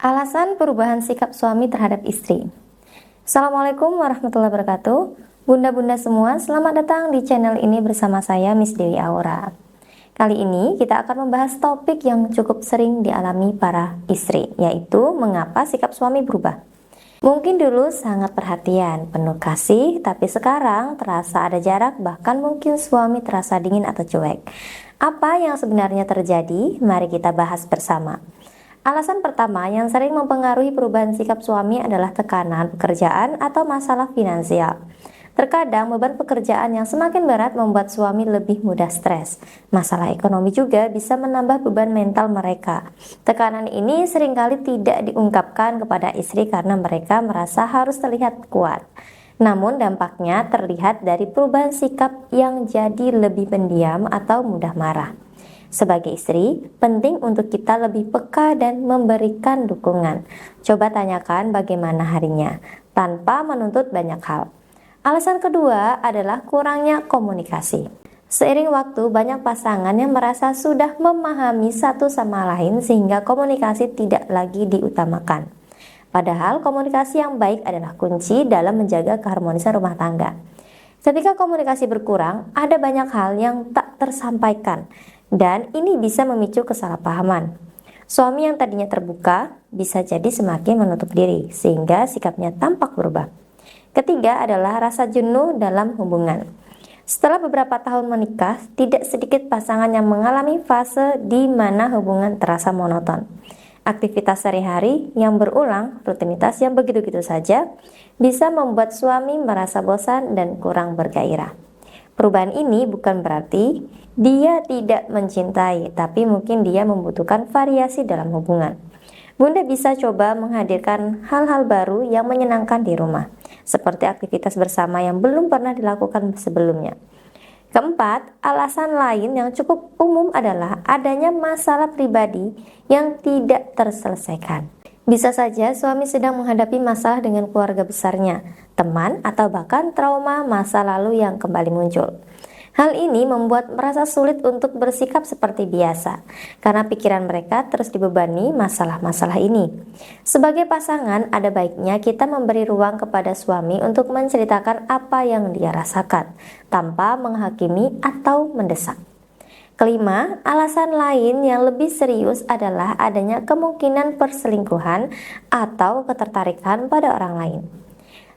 Alasan perubahan sikap suami terhadap istri. Assalamualaikum warahmatullahi wabarakatuh. Bunda-bunda semua, selamat datang di channel ini bersama saya Miss Dewi Aura. Kali ini kita akan membahas topik yang cukup sering dialami para istri, yaitu mengapa sikap suami berubah. Mungkin dulu sangat perhatian, penuh kasih, tapi sekarang terasa ada jarak, bahkan mungkin suami terasa dingin atau cuek. Apa yang sebenarnya terjadi? Mari kita bahas bersama. Alasan pertama yang sering mempengaruhi perubahan sikap suami adalah tekanan pekerjaan atau masalah finansial. Terkadang beban pekerjaan yang semakin berat membuat suami lebih mudah stres. Masalah ekonomi juga bisa menambah beban mental mereka. Tekanan ini seringkali tidak diungkapkan kepada istri karena mereka merasa harus terlihat kuat. Namun dampaknya terlihat dari perubahan sikap yang jadi lebih pendiam atau mudah marah. Sebagai istri, penting untuk kita lebih peka dan memberikan dukungan. Coba tanyakan bagaimana harinya, tanpa menuntut banyak hal. Alasan kedua adalah kurangnya komunikasi. Seiring waktu, banyak pasangan yang merasa sudah memahami satu sama lain sehingga komunikasi tidak lagi diutamakan. Padahal komunikasi yang baik adalah kunci dalam menjaga keharmonisan rumah tangga. Ketika komunikasi berkurang, ada banyak hal yang tak tersampaikan. Dan ini bisa memicu kesalahpahaman. Suami yang tadinya terbuka bisa jadi semakin menutup diri, sehingga sikapnya tampak berubah. Ketiga adalah rasa jenuh dalam hubungan. Setelah beberapa tahun menikah, tidak sedikit pasangan yang mengalami fase di mana hubungan terasa monoton. Aktivitas sehari-hari yang berulang, rutinitas yang begitu-gitu saja, bisa membuat suami merasa bosan dan kurang bergairah. Perubahan ini bukan berarti dia tidak mencintai, tapi mungkin dia membutuhkan variasi dalam hubungan. Bunda bisa coba menghadirkan hal-hal baru yang menyenangkan di rumah, seperti aktivitas bersama yang belum pernah dilakukan sebelumnya. Keempat, alasan lain yang cukup umum adalah adanya masalah pribadi yang tidak terselesaikan. Bisa saja suami sedang menghadapi masalah dengan keluarga besarnya, teman, atau bahkan trauma masa lalu yang kembali muncul. Hal ini membuat merasa sulit untuk bersikap seperti biasa, karena pikiran mereka terus dibebani masalah-masalah ini. Sebagai pasangan, ada baiknya kita memberi ruang kepada suami untuk menceritakan apa yang dia rasakan, tanpa menghakimi atau mendesak. Kelima, alasan lain yang lebih serius adalah adanya kemungkinan perselingkuhan atau ketertarikan pada orang lain.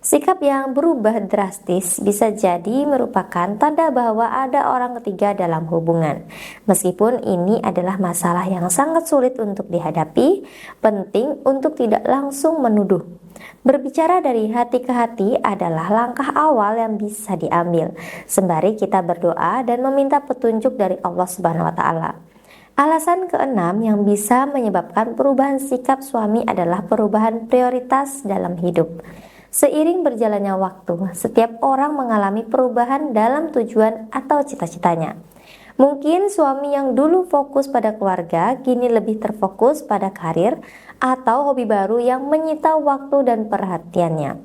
Sikap yang berubah drastis bisa jadi merupakan tanda bahwa ada orang ketiga dalam hubungan. Meskipun ini adalah masalah yang sangat sulit untuk dihadapi, penting untuk tidak langsung menuduh. Berbicara dari hati ke hati adalah langkah awal yang bisa diambil, sembari kita berdoa dan meminta petunjuk dari Allah Subhanahu wa Ta'ala. Alasan keenam yang bisa menyebabkan perubahan sikap suami adalah perubahan prioritas dalam hidup. Seiring berjalannya waktu, setiap orang mengalami perubahan dalam tujuan atau cita-citanya. Mungkin suami yang dulu fokus pada keluarga, kini lebih terfokus pada karir atau hobi baru yang menyita waktu dan perhatiannya.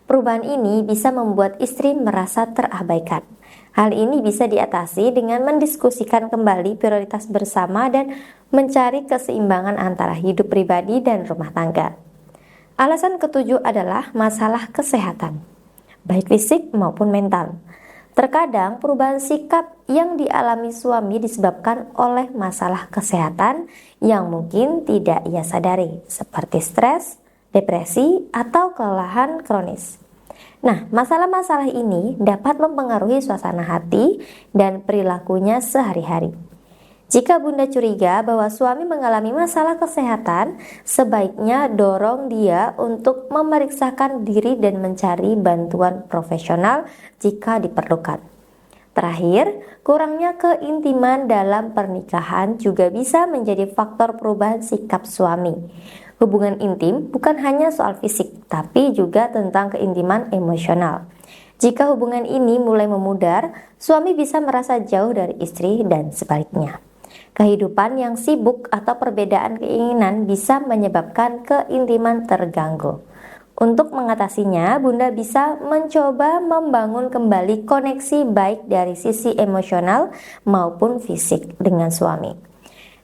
Perubahan ini bisa membuat istri merasa terabaikan. Hal ini bisa diatasi dengan mendiskusikan kembali prioritas bersama dan mencari keseimbangan antara hidup pribadi dan rumah tangga. Alasan ketujuh adalah masalah kesehatan, baik fisik maupun mental. Terkadang perubahan sikap yang dialami suami disebabkan oleh masalah kesehatan yang mungkin tidak ia sadari, seperti stres, depresi, atau kelelahan kronis. Nah, masalah-masalah ini dapat mempengaruhi suasana hati dan perilakunya sehari-hari. Jika Bunda curiga bahwa suami mengalami masalah kesehatan, sebaiknya dorong dia untuk memeriksakan diri dan mencari bantuan profesional jika diperlukan. Terakhir, kurangnya keintiman dalam pernikahan juga bisa menjadi faktor perubahan sikap suami. Hubungan intim bukan hanya soal fisik, tapi juga tentang keintiman emosional. Jika hubungan ini mulai memudar, suami bisa merasa jauh dari istri dan sebaliknya. Kehidupan yang sibuk atau perbedaan keinginan bisa menyebabkan keintiman terganggu. Untuk mengatasinya, Bunda bisa mencoba membangun kembali koneksi baik dari sisi emosional maupun fisik dengan suami.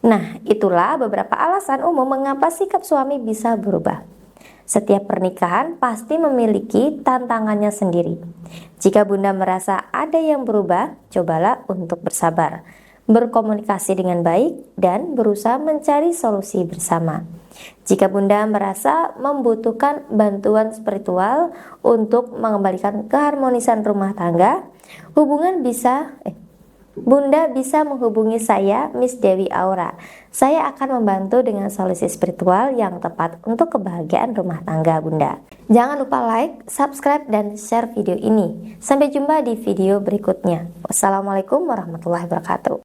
Nah, itulah beberapa alasan umum mengapa sikap suami bisa berubah. Setiap pernikahan pasti memiliki tantangannya sendiri. Jika Bunda merasa ada yang berubah, cobalah untuk bersabar, berkomunikasi dengan baik, dan berusaha mencari solusi bersama. Jika Bunda merasa membutuhkan bantuan spiritual untuk mengembalikan keharmonisan rumah tangga, Bunda bisa menghubungi saya, Miss Dewi Aura. Saya akan membantu dengan solusi spiritual yang tepat untuk kebahagiaan rumah tangga Bunda. Jangan lupa like, subscribe, dan share video ini. Sampai jumpa di video berikutnya. Wassalamualaikum warahmatullahi wabarakatuh.